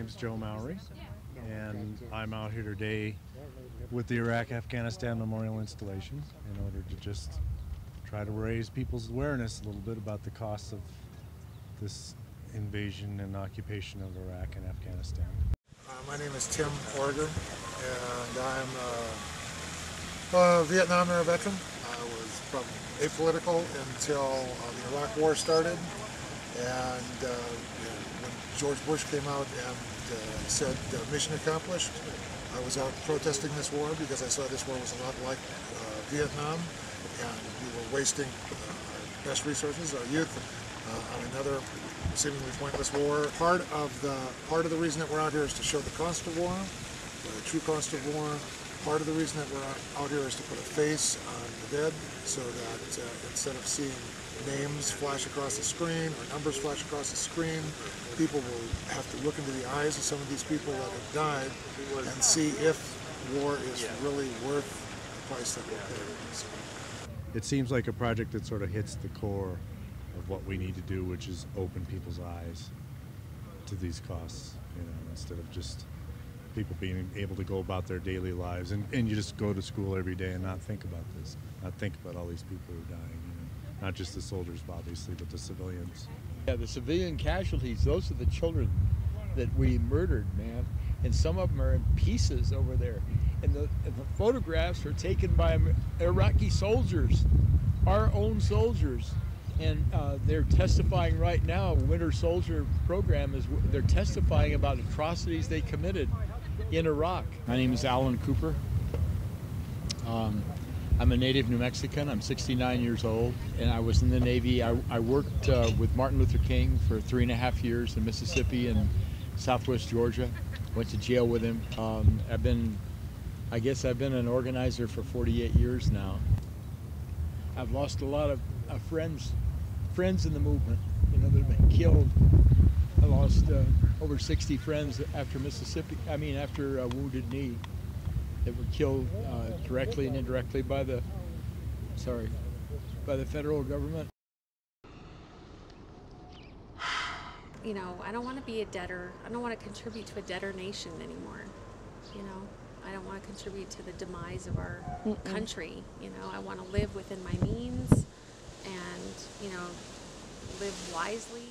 name's Joe Mowry, and I'm out here today with the Iraq-Afghanistan Memorial Installation in order to just try to raise people's awareness a little bit about the costs of this invasion and occupation of Iraq and Afghanistan. My name is Tim Orger, and I'm a Vietnam-era veteran. I was probably apolitical until the Iraq War started, and when George Bush came out and said mission accomplished, I was out protesting this war because I saw this war was a lot like Vietnam, and we were wasting our best resources, our youth, on another seemingly pointless war. Part of the reason that we're out here is to show the cost of war, the true cost of war. Part of the reason that we're out here is to put a face on the dead, so that instead of seeing names flash across the screen or numbers flash across the screen, people will have to look into the eyes of some of these people that have died and see if war is really worth the price that we're paying. It seems like a project that sort of hits the core of what we need to do, which is open people's eyes to these costs, instead of just people being able to go about their daily lives and you just go to school every day and not think about this, not think about all these people who are dying, not just the soldiers obviously, but the civilians. Yeah, the civilian casualties, those are the children that we murdered, man, and some of them are in pieces over there, and the photographs are taken by Iraqi soldiers, our own soldiers. And they're testifying right now. Winter Soldier program they're testifying about atrocities they committed in Iraq. My name is Alan Cooper. I'm a native New Mexican. I'm 69 years old, and I was in the Navy. I worked with Martin Luther King for 3.5 years in Mississippi and Southwest Georgia. Went to jail with him. I've been an organizer for 48 years now. I've lost a lot of friends in the movement, that have been killed. I lost over 60 friends after after Wounded Knee, that were killed directly and indirectly by the federal government. I don't want to be a debtor. I don't want to contribute to a debtor nation anymore. I don't want to contribute to the demise of our country. I want to live within my means and, live wisely.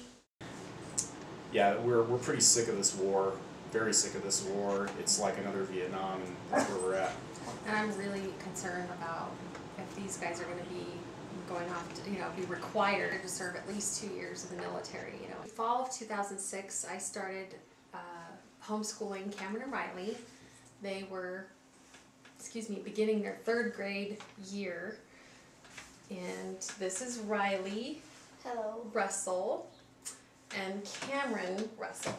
Yeah, we're pretty sick of this war, very sick of this war. It's like another Vietnam, and that's where we're at. And I'm really concerned about if these guys are going to be going off to, be required to serve at least 2 years in the military. Fall of 2006, I started homeschooling Cameron and Riley. They were, beginning their 3rd grade year. And this is Riley. Hello. Russell and Cameron Russell.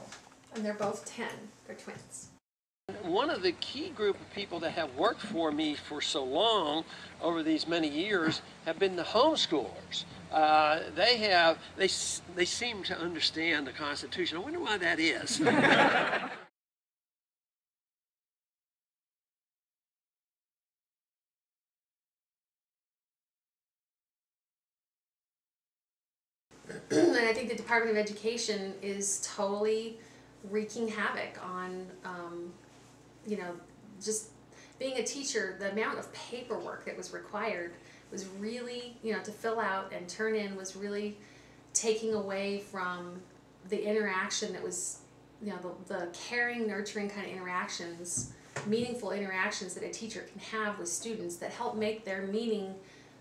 And they're both 10. They're twins. One of the key group of people that have worked for me for so long over these many years have been the homeschoolers. They seem to understand the Constitution. I wonder why that is. And I think the Department of Education is totally wreaking havoc on, just being a teacher. The amount of paperwork that was required was really, to fill out and turn in was really taking away from the interaction that was, the caring, nurturing kind of interactions, meaningful interactions that a teacher can have with students that help make their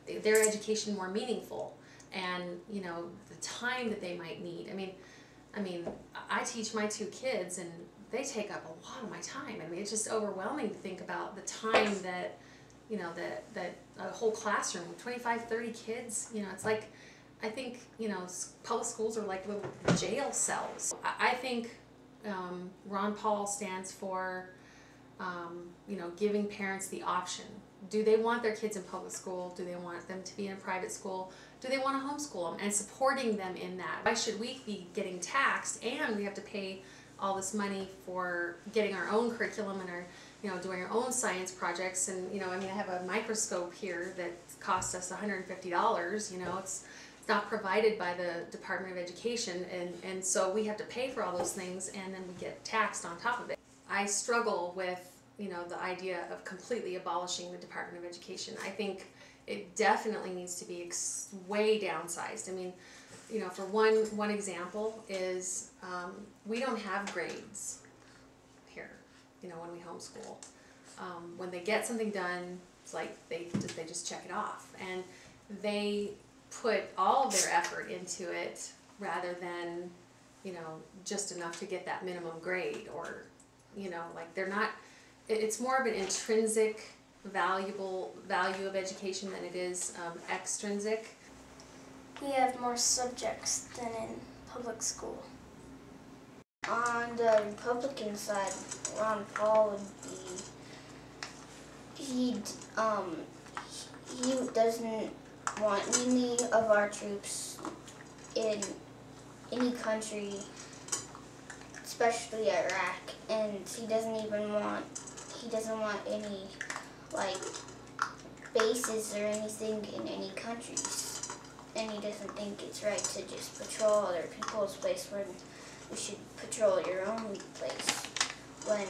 education more meaningful. And the time that they might need. I teach my 2 kids, and they take up a lot of my time. It's just overwhelming to think about the time that, that a whole classroom, 25, 30 kids. It's like, I think, public schools are like little jail cells. I think Ron Paul stands for, giving parents the option. Do they want their kids in public school? Do they want them to be in a private school? Do they want to homeschool them? And supporting them in that. Why should we be getting taxed and we have to pay all this money for getting our own curriculum and our, doing our own science projects? And I have a microscope here that costs us $150. It's It's not provided by the Department of Education, and so we have to pay for all those things, and then we get taxed on top of it. I struggle with, you know, the idea of completely abolishing the Department of Education. I think it definitely needs to be way downsized. I mean, you know, for one example is we don't have grades here, you know, when we homeschool. When they get something done, it's like they just check it off, and they put all of their effort into it rather than, you know, just enough to get that minimum grade, or, you know, like they're not, it's more of an intrinsic value of education than it is extrinsic. We have more subjects than in public school. On the Republican side, Ron Paul would be, he doesn't want any of our troops in any country, especially Iraq, and he doesn't want any, like, bases or anything in any countries, and he doesn't think it's right to just patrol other people's place when you should patrol your own place, when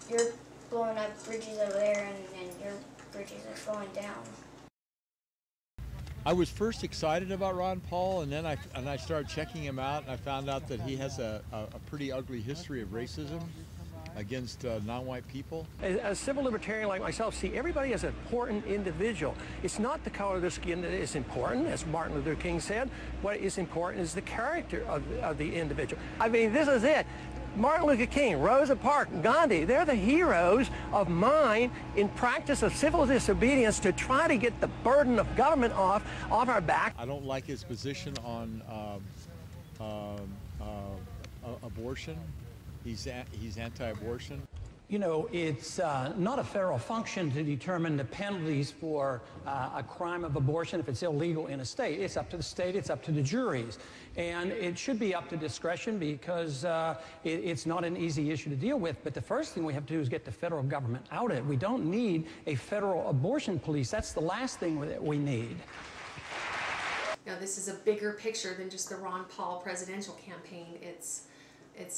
you're blowing up bridges over there and your bridges are falling down. I was first excited about Ron Paul, and then I started checking him out, and I found out that he has a pretty ugly history of racism against non-white people. As a civil libertarian like myself, see everybody as an important individual. It's not the color of their skin that is important, as Martin Luther King said. What is important is the character of the individual. I mean, this is it. Martin Luther King, Rosa Parks, Gandhi, they're the heroes of mine in practice of civil disobedience to try to get the burden of government off our back. I don't like his position on abortion. He's anti-abortion. You know, it's not a federal function to determine the penalties for a crime of abortion if it's illegal in a state. It's up to the state, it's up to the juries. And it should be up to discretion because it's not an easy issue to deal with. But the first thing we have to do is get the federal government out of it. We don't need a federal abortion police. That's the last thing that we need. Now, this is a bigger picture than just the Ron Paul presidential campaign. It's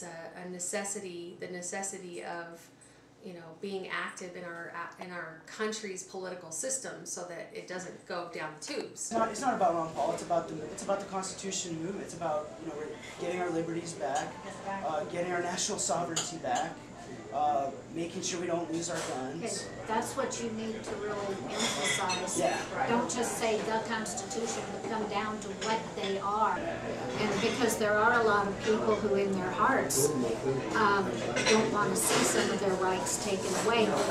a necessity, the necessity of, you know, being active in our country's political system so that it doesn't go down the tubes. It's not about Ron Paul. It's about the Constitution movement. It's about, you know, getting our liberties back, getting our national sovereignty back, making sure we don't lose our guns. Okay, that's what you need to really emphasize. Yeah. Don't just say the Constitution, but come down to what they are. And because there are a lot of people who in their hearts don't want to see some of their rights taken away.